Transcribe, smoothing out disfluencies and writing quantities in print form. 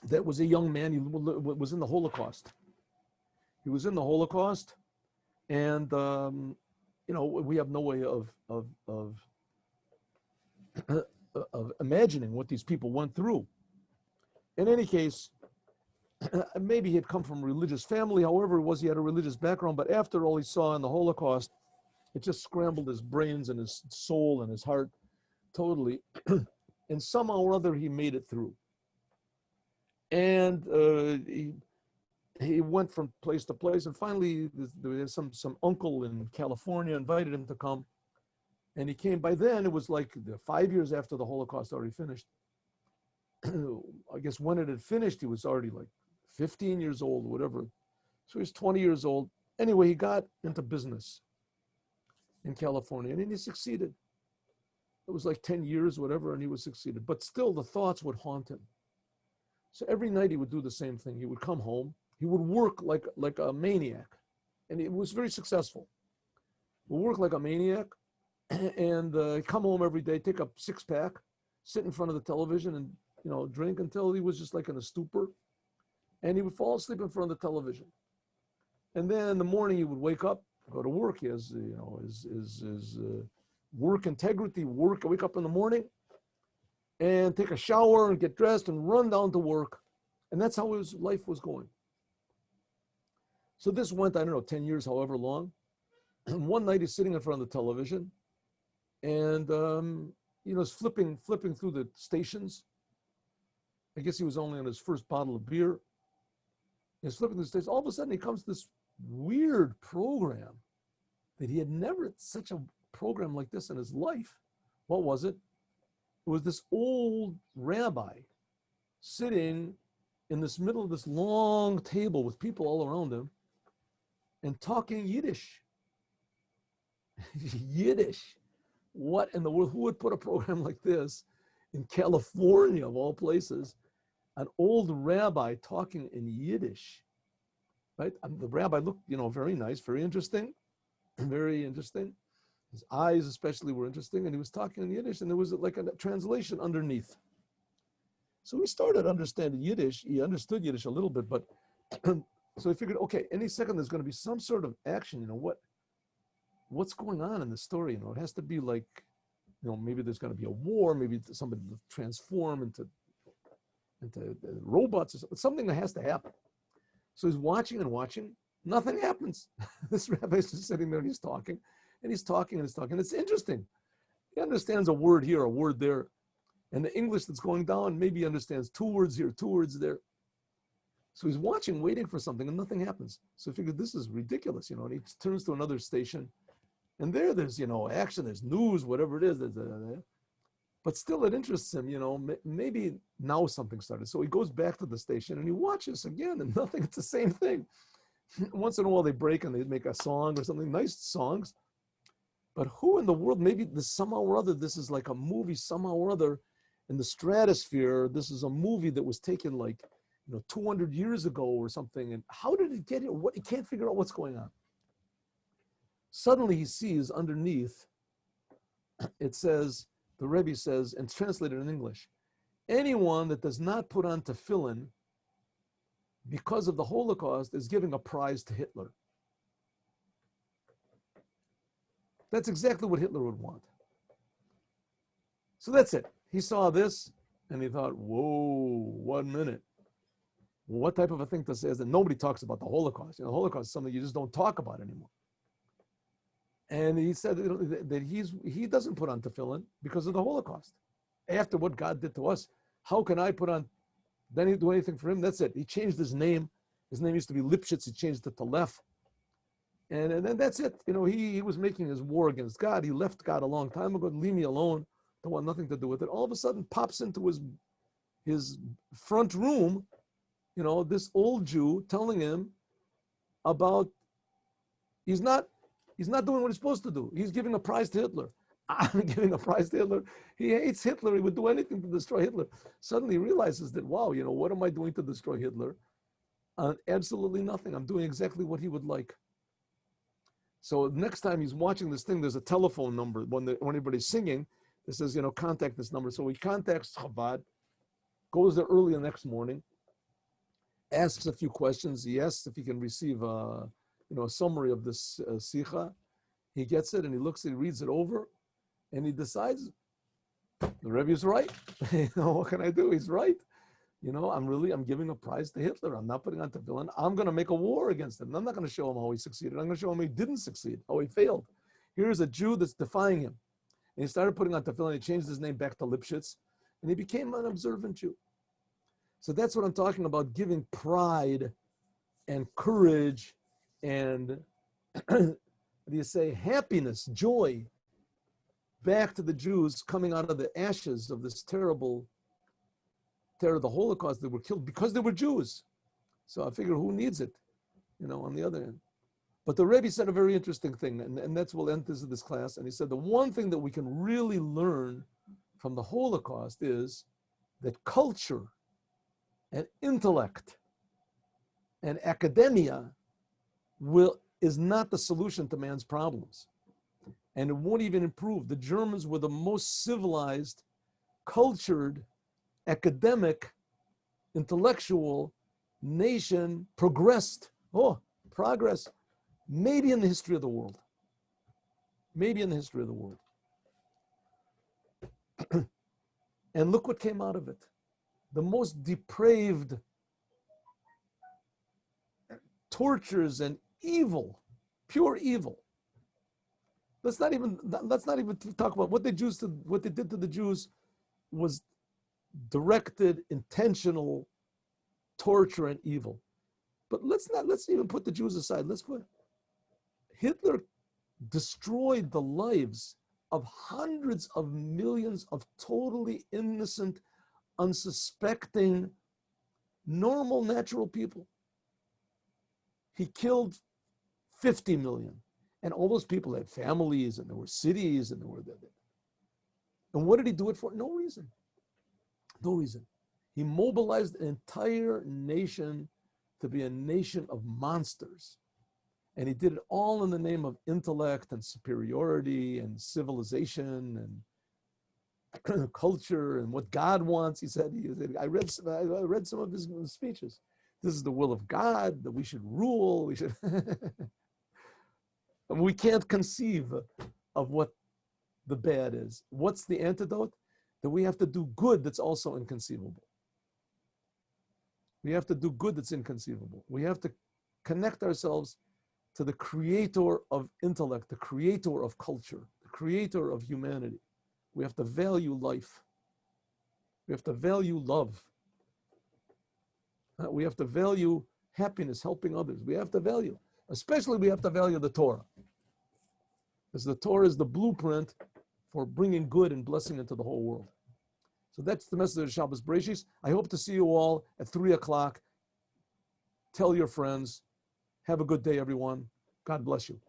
that was a young man. He was in the Holocaust. He was in the Holocaust, and we have no way of imagining what these people went through. In any case, maybe he had come from a religious family. However it was, he had a religious background. But after all he saw in the Holocaust, it just scrambled his brains and his soul and his heart totally. And somehow or other, he made it through. And he went from place to place. And finally, there was some uncle in California invited him to come. And he came. By then, it was like 5 years after the Holocaust already finished. I guess when it had finished, he was already like 15 years old, whatever. So he's 20 years old. Anyway, he got into business in California, and he succeeded. It was like 10 years, whatever, and he was succeeded. But still, the thoughts would haunt him. So every night he would do the same thing. He would come home. He would work like a maniac, and he was very successful. He would work like a maniac, and he'd come home every day, take a six-pack, sit in front of the television, and drink until he was just like in a stupor, and he would fall asleep in front of the television. And then in the morning he would wake up, go to work. He has his work integrity. Wake up in the morning, and take a shower and get dressed and run down to work, and that's how his life was going. So this went, 10 years, however long. And one night he's sitting in front of the television, and he's flipping through the stations. I guess he was only on his first bottle of beer. He's flipping through the stations. All of a sudden, he comes to this weird program that he had never such a program like this in his life. What was it? It was this old rabbi sitting in this middle of this long table with people all around him and talking Yiddish. Yiddish. What in the world? Who would put a program like this in California, of all places? An old rabbi talking in Yiddish, right? The rabbi looked, very nice, very interesting, very interesting. His eyes especially were interesting, and he was talking in Yiddish, and there was like a translation underneath. So he started understanding Yiddish. He understood Yiddish a little bit, but so he figured, okay, any second there's going to be some sort of action. What's going on in the story? It has to be like, maybe there's going to be a war. Maybe somebody will transform into robots or something. Something that has to happen. So he's watching and watching. Nothing happens. This rabbi is just sitting there and he's talking. And he's talking and he's talking. It's interesting. He understands a word here, a word there. And the English that's going down, maybe he understands 2 words here, 2 words there. So he's watching, waiting for something, and nothing happens. So he figured, this is ridiculous, and he turns to another station. And there's, action, there's news, whatever it is. But still it interests him, maybe now something started. So he goes back to the station and he watches again, and nothing, it's the same thing. Once in a while they break and they make a song or something, nice songs. But who in the world, maybe somehow or other, this is like a movie somehow or other in the stratosphere. This is a movie that was taken like, 200 years ago or something. And how did it get here? He can't figure out what's going on. Suddenly he sees underneath, it says, the Rebbe says, and it's translated in English, anyone that does not put on tefillin because of the Holocaust is giving a prize to Hitler. That's exactly what Hitler would want. So that's it. He saw this and he thought, whoa, 1 minute. What type of a thing to say is that nobody talks about the Holocaust? The Holocaust is something you just don't talk about anymore. And he said that he doesn't put on tefillin because of the Holocaust. After what God did to us, how can I put on, then he do anything for him? That's it. He changed his name. His name used to be Lipschitz. He changed it to Leff. And then that's it. He was making his war against God. He left God a long time ago. Leave me alone. Don't want nothing to do with it. All of a sudden pops into his front room, this old Jew telling him about he's not doing what he's supposed to do. He's giving a prize to Hitler. I'm giving a prize to Hitler. He hates Hitler. He would do anything to destroy Hitler. Suddenly he realizes that, wow, what am I doing to destroy Hitler? Absolutely nothing. I'm doing exactly what he would like. So next time he's watching this thing, there's a telephone number. When anybody's singing, it says, contact this number. So he contacts Chabad, goes there early the next morning, asks a few questions. He asks if he can receive a summary of this sikha. He gets it and he looks, he reads it over, and he decides the Rebbe is right. What can I do? He's right. I'm giving a prize to Hitler. I'm not putting on tefillin. I'm going to make a war against him. I'm not going to show him how he succeeded. I'm going to show him how he didn't succeed, how he failed. Here's a Jew that's defying him. And he started putting on tefillin. He changed his name back to Lipschitz, and he became an observant Jew. So that's what I'm talking about, giving pride and courage and, happiness, joy back to the Jews coming out of the ashes of this terrible terror, the Holocaust. They were killed because they were Jews. So I figure, who needs it, on the other end. But the Rebbe said a very interesting thing, and that's we'll end this class. And he said the one thing that we can really learn from the Holocaust is that culture and intellect and academia is not the solution to man's problems. And it won't even improve. The Germans were the most civilized, cultured, academic, intellectual nation, progress, maybe in the history of the world. Maybe in the history of the world. And look what came out of it. The most depraved tortures and evil, pure evil. Let's not even talk about what they did to the Jews was directed, intentional torture and evil. But let's even put the Jews aside. Hitler destroyed the lives of hundreds of millions of totally innocent, unsuspecting, normal, natural people. He killed 50 million. And all those people had families, and there were cities, and and what did he do it for? No reason. No reason. He mobilized an entire nation to be a nation of monsters. And he did it all in the name of intellect and superiority and civilization and culture and what God wants. He said, I read some of his speeches. This is the will of God, that we should rule. We should. And we can't conceive of what the bad is. What's the antidote? That we have to do good that's also inconceivable. We have to do good that's inconceivable. We have to connect ourselves to the creator of intellect, the creator of culture, the creator of humanity. We have to value life. We have to value love. We have to value happiness, helping others. We have to value. Especially we have to value the Torah. Because the Torah is the blueprint for bringing good and blessing into the whole world. So that's the message of Shabbos Bereishis. I hope to see you all at 3 o'clock. Tell your friends. Have a good day, everyone. God bless you.